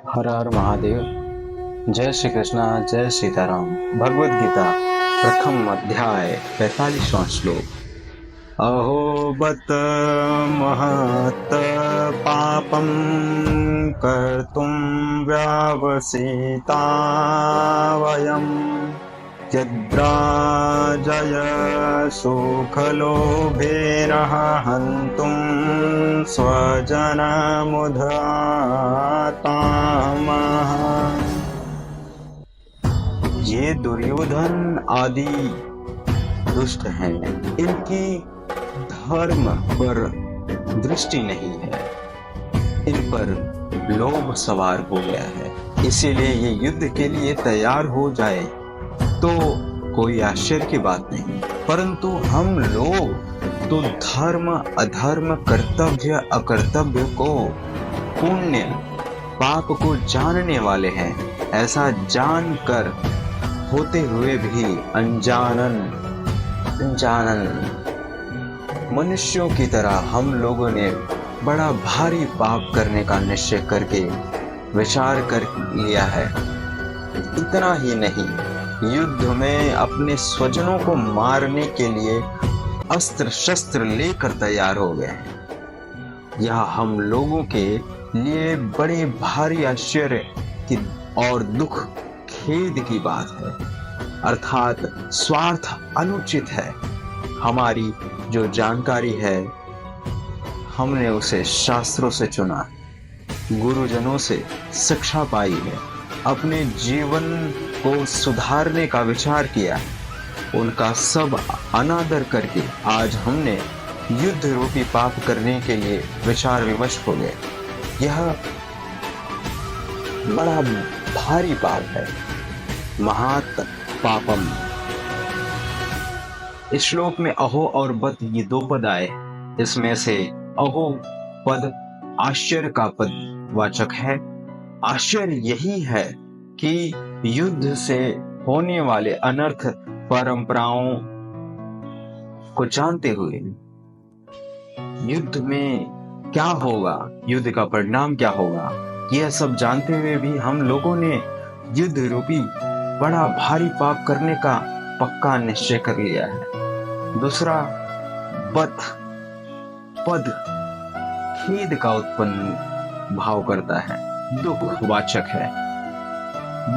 हर हर महादेव। जय श्री कृष्णा, जय सीताराम। भगवत गीता प्रथम अध्याय 45वां श्लोक। अहो बत महत पापम कर्तुम व्यावसिता वयम् यद्राजय सुखलोभेन हन्तुं स्वजनमुधातामः। ये दुर्योधन आदि दुष्ट हैं, इनकी धर्म पर दृष्टि नहीं है, इन पर लोभ सवार हो गया है, इसीलिए ये युद्ध के लिए तैयार हो जाए तो कोई आश्चर्य की बात नहीं। परंतु हम लोग तो धर्म अधर्म कर्तव्य अकर्तव्य को पुण्य पाप को जानने वाले हैं। ऐसा जानकर होते हुए भी अनजानन मनुष्यों की तरह हम लोगों ने बड़ा भारी पाप करने का निश्चय करके विचार कर लिया है। इतना ही नहीं, युद्ध में अपने स्वजनों को मारने के लिए अस्त्र शस्त्र लेकर तैयार हो गए हैं। यह हम लोगों के लिए बड़े भारी आश्चर्य की और दुख खेद की बात है। अर्थात स्वार्थ अनुचित है। हमारी जो जानकारी है हमने उसे शास्त्रों से चुना, गुरुजनों से शिक्षा पाई है, अपने जीवन को सुधारने का विचार किया, उनका सब अनादर करके आज हमने युद्ध रूपी पाप करने के लिए विचार विमर्श हो गए। यह बड़ा भारी पाप है, महात पापम। इस श्लोक में अहो और बत ये दो पद आए। इसमें से अहो पद आश्चर्य का पद वाचक है। आश्चर्य यही है कि युद्ध से होने वाले अनर्थ परंपराओं को जानते हुए युद्ध में क्या होगा, युद्ध का परिणाम क्या होगा, यह सब जानते हुए भी हम लोगों ने युद्ध रूपी बड़ा भारी पाप करने का पक्का निश्चय कर लिया है। दूसरा बत पद खेद का उत्पन्न भाव करता है, दुख वाचक है।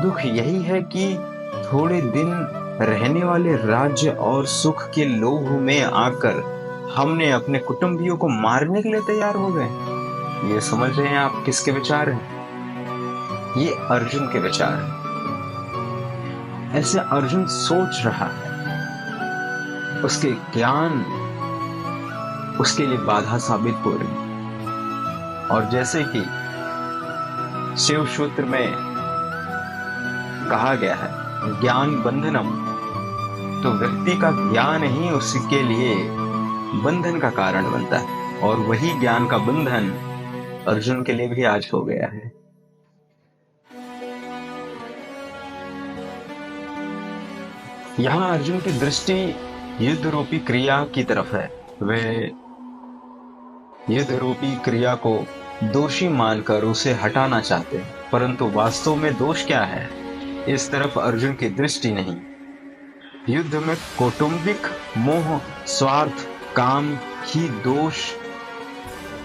दुख यही है कि थोड़े दिन रहने वाले राज्य और सुख के लोभ में आकर हमने अपने कुटुंबियों को मारने के लिए तैयार हो गए। ये समझ रहे हैं आप किसके विचार हैं? ये अर्जुन के विचार हैं। ऐसे अर्जुन सोच रहा है, उसके ज्ञान उसके लिए बाधा साबित हो रही। और जैसे कि शिव सूत्र में कहा गया है, ज्ञान बंधनम, तो व्यक्ति का ज्ञान ही उसके लिए बंधन का कारण बनता है, और वही ज्ञान का बंधन अर्जुन के लिए भी आज हो गया है। यहाँ अर्जुन की दृष्टि युद्ध रूपी क्रिया की तरफ है। वे युद्ध रूपी क्रिया को दोषी मानकर उसे हटाना चाहते हैं, परंतु वास्तव में दोष क्या है, इस तरफ अर्जुन की दृष्टि नहीं। युद्ध में कौटुंबिक मोह स्वार्थ काम ही दोष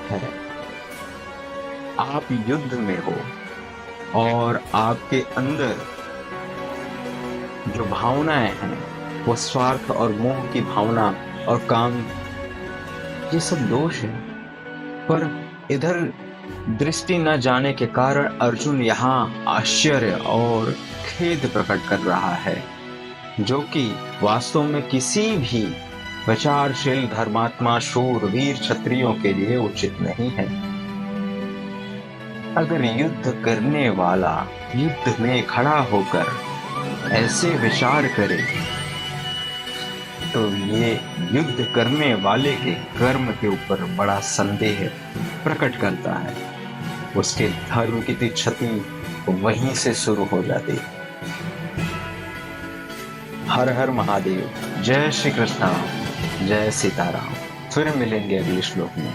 है। आप युद्ध में हो और आपके अंदर जो भावनाएं हैं वो स्वार्थ और मोह की भावना और काम, ये सब दोष है। पर इधर दृष्टि न जाने के कारण अर्जुन यहाँ आश्चर्य और खेद प्रकट कर रहा है, जो कि वास्तव में किसी भी विचारशील धर्मात्मा शूर वीर क्षत्रियों के लिए उचित नहीं है। अगर युद्ध करने वाला युद्ध में खड़ा होकर ऐसे विचार करे तो ये युद्ध करने वाले के कर्म के ऊपर बड़ा संदेह प्रकट करता है। उसके धर्म की क्षति वहीं से शुरू हो जाती है। हर हर महादेव। जय श्री कृष्णा, जय सीताराम। फिर मिलेंगे अगले श्लोक में।